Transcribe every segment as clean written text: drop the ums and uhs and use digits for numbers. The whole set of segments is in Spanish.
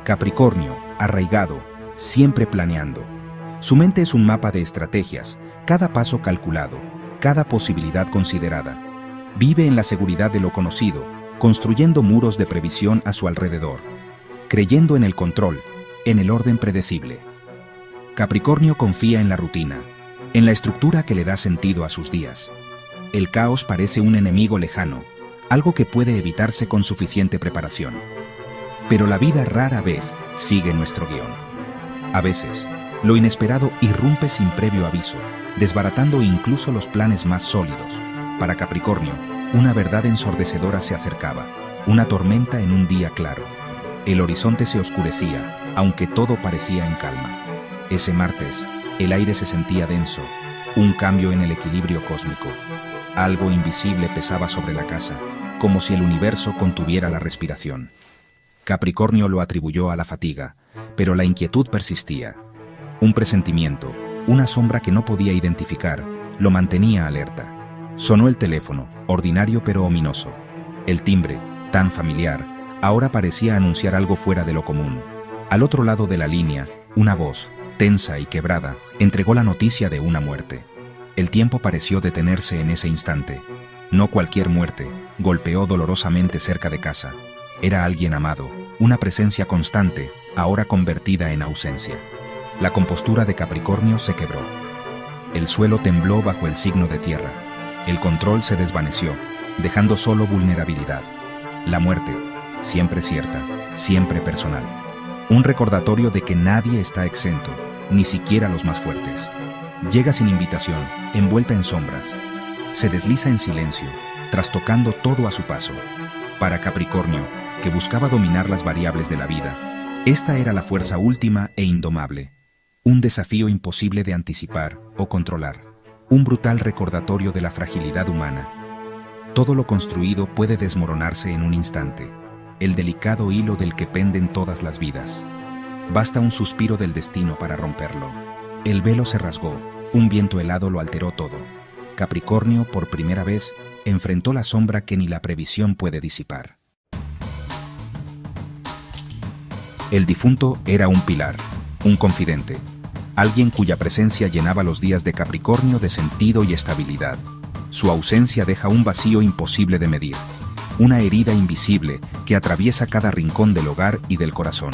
Capricornio, arraigado, siempre planeando. Su mente es un mapa de estrategias, cada paso calculado, cada posibilidad considerada. Vive en la seguridad de lo conocido, construyendo muros de previsión a su alrededor, creyendo en el control, en el orden predecible. Capricornio confía en la rutina, en la estructura que le da sentido a sus días. El caos parece un enemigo lejano, algo que puede evitarse con suficiente preparación. Pero la vida rara vez sigue nuestro guión. A veces, lo inesperado irrumpe sin previo aviso, desbaratando incluso los planes más sólidos. Para Capricornio, una verdad ensordecedora se acercaba, una tormenta en un día claro. El horizonte se oscurecía, aunque todo parecía en calma. Ese martes, el aire se sentía denso, un cambio en el equilibrio cósmico. Algo invisible pesaba sobre la casa, como si el universo contuviera la respiración. Capricornio lo atribuyó a la fatiga, pero la inquietud persistía. Un presentimiento, una sombra que no podía identificar, lo mantenía alerta. Sonó el teléfono, ordinario pero ominoso. El timbre, tan familiar, ahora parecía anunciar algo fuera de lo común. Al otro lado de la línea, una voz, tensa y quebrada, entregó la noticia de una muerte. El tiempo pareció detenerse en ese instante. No cualquier muerte, golpeó dolorosamente cerca de casa. Era alguien amado, una presencia constante, ahora convertida en ausencia. La compostura de Capricornio se quebró. El suelo tembló bajo el signo de tierra. El control se desvaneció, dejando solo vulnerabilidad. La muerte, siempre cierta, siempre personal. Un recordatorio de que nadie está exento, ni siquiera los más fuertes. Llega sin invitación, envuelta en sombras. Se desliza en silencio, trastocando todo a su paso. Para Capricornio, que buscaba dominar las variables de la vida, esta era la fuerza última e indomable. Un desafío imposible de anticipar o controlar. Un brutal recordatorio de la fragilidad humana. Todo lo construido puede desmoronarse en un instante. El delicado hilo del que penden todas las vidas. Basta un suspiro del destino para romperlo. El velo se rasgó, un viento helado lo alteró todo. Capricornio, por primera vez, enfrentó la sombra que ni la previsión puede disipar. El difunto era un pilar, un confidente, alguien cuya presencia llenaba los días de Capricornio de sentido y estabilidad. Su ausencia deja un vacío imposible de medir, una herida invisible que atraviesa cada rincón del hogar y del corazón.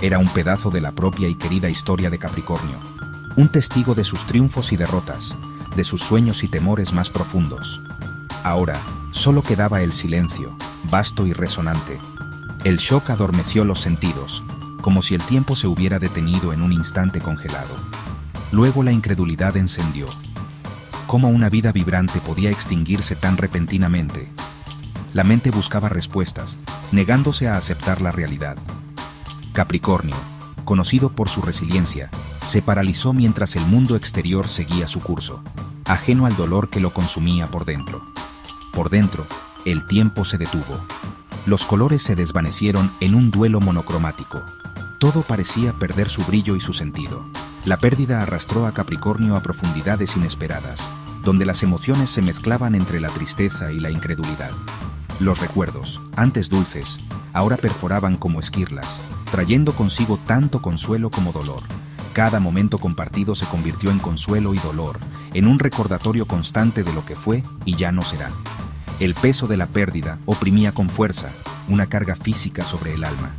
Era un pedazo de la propia y querida historia de Capricornio, un testigo de sus triunfos y derrotas, de sus sueños y temores más profundos. Ahora, solo quedaba el silencio, vasto y resonante. El shock adormeció los sentidos, como si el tiempo se hubiera detenido en un instante congelado. Luego la incredulidad encendió. ¿Cómo una vida vibrante podía extinguirse tan repentinamente? La mente buscaba respuestas, negándose a aceptar la realidad. Capricornio, conocido por su resiliencia, se paralizó mientras el mundo exterior seguía su curso, ajeno al dolor que lo consumía por dentro. Por dentro, el tiempo se detuvo. Los colores se desvanecieron en un duelo monocromático. Todo parecía perder su brillo y su sentido. La pérdida arrastró a Capricornio a profundidades inesperadas, donde las emociones se mezclaban entre la tristeza y la incredulidad. Los recuerdos, antes dulces, ahora perforaban como esquirlas, trayendo consigo tanto consuelo como dolor. Cada momento compartido se convirtió en consuelo y dolor, en un recordatorio constante de lo que fue y ya no será. El peso de la pérdida oprimía con fuerza, una carga física sobre el alma.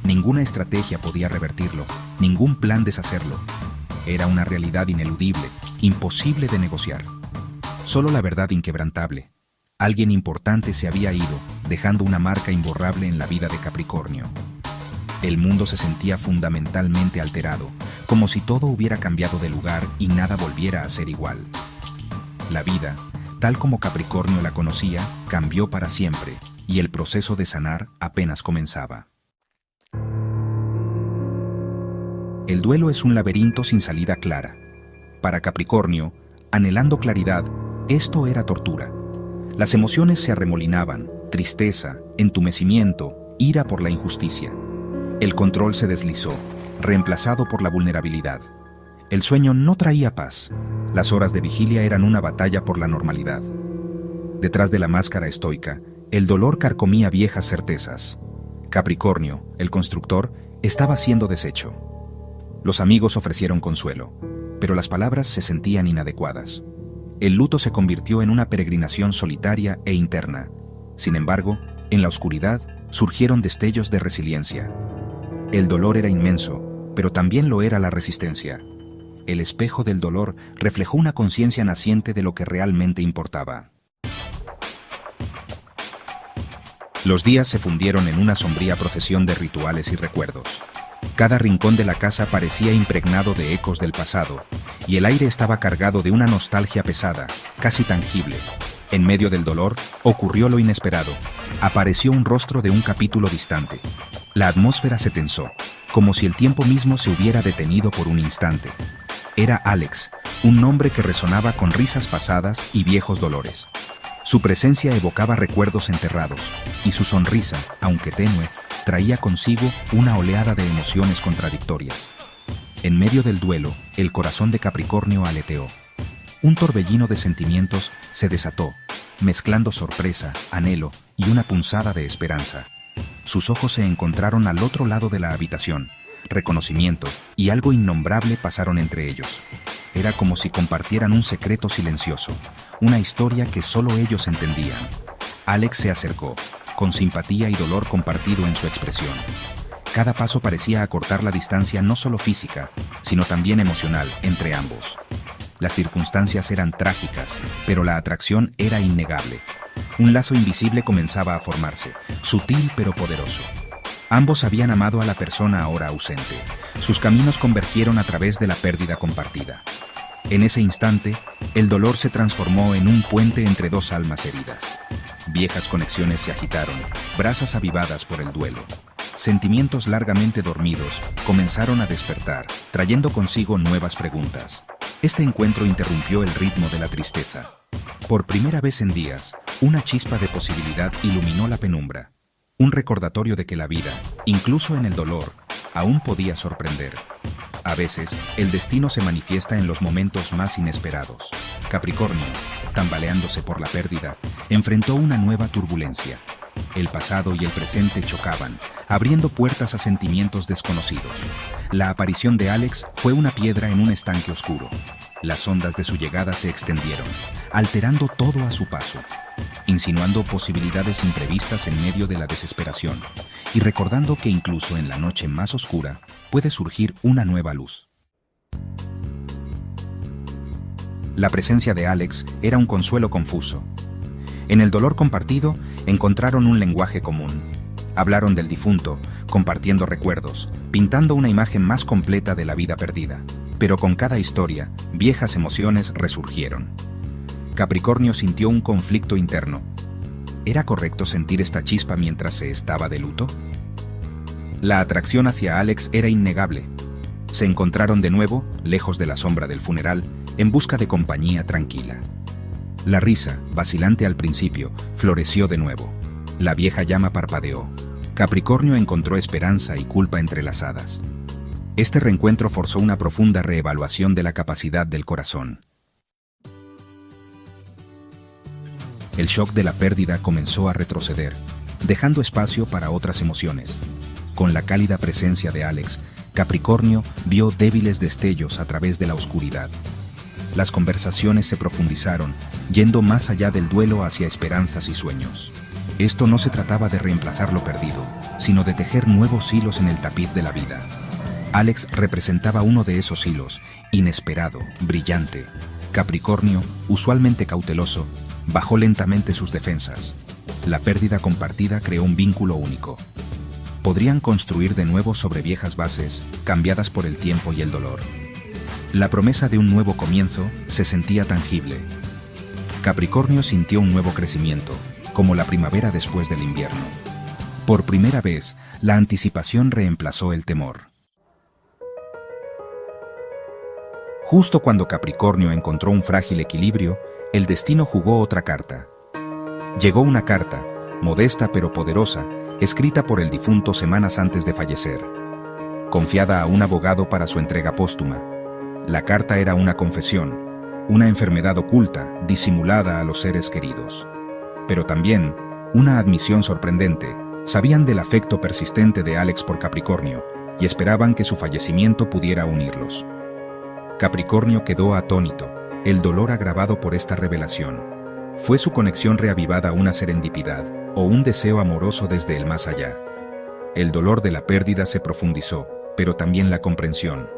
Ninguna estrategia podía revertirlo, ningún plan deshacerlo. Era una realidad ineludible, imposible de negociar. Solo la verdad inquebrantable. Alguien importante se había ido, dejando una marca imborrable en la vida de Capricornio. El mundo se sentía fundamentalmente alterado, como si todo hubiera cambiado de lugar y nada volviera a ser igual. La vida, tal como Capricornio la conocía, cambió para siempre, y el proceso de sanar apenas comenzaba. El duelo es un laberinto sin salida clara. Para Capricornio, anhelando claridad, esto era tortura. Las emociones se arremolinaban, tristeza, entumecimiento, ira por la injusticia. El control se deslizó, reemplazado por la vulnerabilidad. El sueño no traía paz. Las horas de vigilia eran una batalla por la normalidad. Detrás de la máscara estoica, el dolor carcomía viejas certezas. Capricornio, el constructor, estaba siendo deshecho. Los amigos ofrecieron consuelo, pero las palabras se sentían inadecuadas. El luto se convirtió en una peregrinación solitaria e interna. Sin embargo, en la oscuridad surgieron destellos de resiliencia. El dolor era inmenso, pero también lo era la resistencia. El espejo del dolor reflejó una conciencia naciente de lo que realmente importaba. Los días se fundieron en una sombría procesión de rituales y recuerdos. Cada rincón de la casa parecía impregnado de ecos del pasado, y el aire estaba cargado de una nostalgia pesada, casi tangible. En medio del dolor, ocurrió lo inesperado. Apareció un rostro de un capítulo distante. La atmósfera se tensó, como si el tiempo mismo se hubiera detenido por un instante. Era Alex, un nombre que resonaba con risas pasadas y viejos dolores. Su presencia evocaba recuerdos enterrados, y su sonrisa, aunque tenue, traía consigo una oleada de emociones contradictorias. En medio del duelo, el corazón de Capricornio aleteó. Un torbellino de sentimientos se desató, mezclando sorpresa, anhelo y una punzada de esperanza. Sus ojos se encontraron al otro lado de la habitación. Reconocimiento y algo innombrable pasaron entre ellos. Era como si compartieran un secreto silencioso, una historia que solo ellos entendían. Alex se acercó, con simpatía y dolor compartido en su expresión. Cada paso parecía acortar la distancia no solo física, sino también emocional entre ambos. Las circunstancias eran trágicas, pero la atracción era innegable. Un lazo invisible comenzaba a formarse, sutil pero poderoso. Ambos habían amado a la persona ahora ausente. Sus caminos convergieron a través de la pérdida compartida. En ese instante, el dolor se transformó en un puente entre dos almas heridas. Viejas conexiones se agitaron, brasas avivadas por el duelo. Sentimientos largamente dormidos comenzaron a despertar, trayendo consigo nuevas preguntas. Este encuentro interrumpió el ritmo de la tristeza. Por primera vez en días, una chispa de posibilidad iluminó la penumbra. Un recordatorio de que la vida, incluso en el dolor, aún podía sorprender. A veces, el destino se manifiesta en los momentos más inesperados. Capricornio, tambaleándose por la pérdida, enfrentó una nueva turbulencia. El pasado y el presente chocaban, abriendo puertas a sentimientos desconocidos. La aparición de Alex fue una piedra en un estanque oscuro. Las ondas de su llegada se extendieron, alterando todo a su paso, insinuando posibilidades imprevistas en medio de la desesperación, y recordando que incluso en la noche más oscura puede surgir una nueva luz. La presencia de Alex era un consuelo confuso. En el dolor compartido encontraron un lenguaje común. Hablaron del difunto, compartiendo recuerdos, pintando una imagen más completa de la vida perdida. Pero con cada historia, viejas emociones resurgieron. Capricornio sintió un conflicto interno. ¿Era correcto sentir esta chispa mientras se estaba de luto? La atracción hacia Alex era innegable. Se encontraron de nuevo, lejos de la sombra del funeral, en busca de compañía tranquila. La risa, vacilante al principio, floreció de nuevo. La vieja llama parpadeó. Capricornio encontró esperanza y culpa entrelazadas. Este reencuentro forzó una profunda reevaluación de la capacidad del corazón. El shock de la pérdida comenzó a retroceder, dejando espacio para otras emociones. Con la cálida presencia de Alex, Capricornio vio débiles destellos a través de la oscuridad. Las conversaciones se profundizaron, yendo más allá del duelo hacia esperanzas y sueños. Esto no se trataba de reemplazar lo perdido, sino de tejer nuevos hilos en el tapiz de la vida. Alex representaba uno de esos hilos, inesperado, brillante. Capricornio, usualmente cauteloso, bajó lentamente sus defensas. La pérdida compartida creó un vínculo único. Podrían construir de nuevo sobre viejas bases, cambiadas por el tiempo y el dolor. La promesa de un nuevo comienzo se sentía tangible. Capricornio sintió un nuevo crecimiento, como la primavera después del invierno. Por primera vez, la anticipación reemplazó el temor. Justo cuando Capricornio encontró un frágil equilibrio, el destino jugó otra carta. Llegó una carta, modesta pero poderosa, escrita por el difunto semanas antes de fallecer. Confiada a un abogado para su entrega póstuma. La carta era una confesión, una enfermedad oculta, disimulada a los seres queridos. Pero también, una admisión sorprendente, Sabían del afecto persistente de Alex por Capricornio y esperaban que su fallecimiento pudiera unirlos. Capricornio quedó atónito, el dolor agravado por esta revelación. ¿Fue su conexión reavivada una serendipidad o un deseo amoroso desde el más allá? El dolor de la pérdida se profundizó, pero también la comprensión.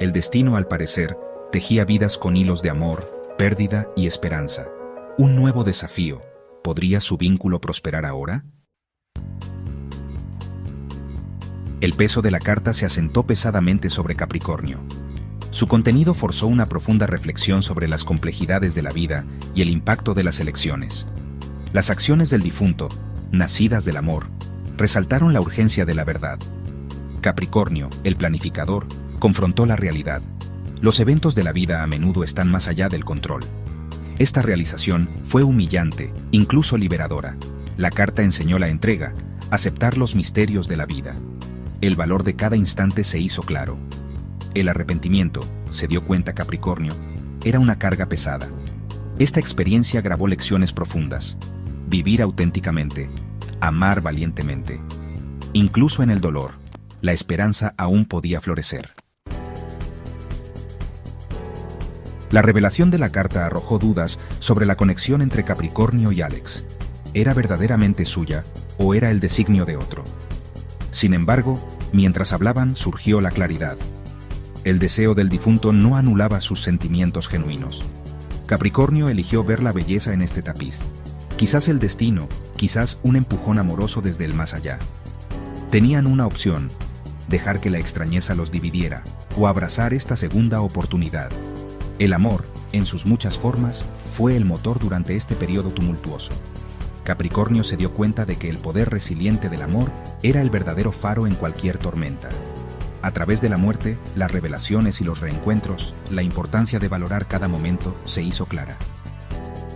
El destino, al parecer, tejía vidas con hilos de amor, pérdida y esperanza. Un nuevo desafío. ¿Podría su vínculo prosperar ahora? El peso de la carta se asentó pesadamente sobre Capricornio. Su contenido forzó una profunda reflexión sobre las complejidades de la vida y el impacto de las elecciones. Las acciones del difunto, nacidas del amor, resaltaron la urgencia de la verdad. Capricornio, el planificador, confrontó la realidad. Los eventos de la vida a menudo están más allá del control. Esta realización fue humillante, incluso liberadora. La carta enseñó la entrega, aceptar los misterios de la vida. El valor de cada instante se hizo claro. El arrepentimiento, se dio cuenta Capricornio, era una carga pesada. Esta experiencia grabó lecciones profundas. Vivir auténticamente, amar valientemente. Incluso en el dolor, la esperanza aún podía florecer. La revelación de la carta arrojó dudas sobre la conexión entre Capricornio y Alex. ¿Era verdaderamente suya o era el designio de otro? Sin embargo, mientras hablaban surgió la claridad. El deseo del difunto no anulaba sus sentimientos genuinos. Capricornio eligió ver la belleza en este tapiz. Quizás el destino, quizás un empujón amoroso desde el más allá. Tenían una opción: dejar que la extrañeza los dividiera o abrazar esta segunda oportunidad. El amor, en sus muchas formas, fue el motor durante este periodo tumultuoso. Capricornio se dio cuenta de que el poder resiliente del amor era el verdadero faro en cualquier tormenta. A través de la muerte, las revelaciones y los reencuentros, la importancia de valorar cada momento se hizo clara.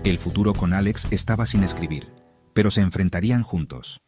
El futuro con Alex estaba sin escribir, pero se enfrentarían juntos.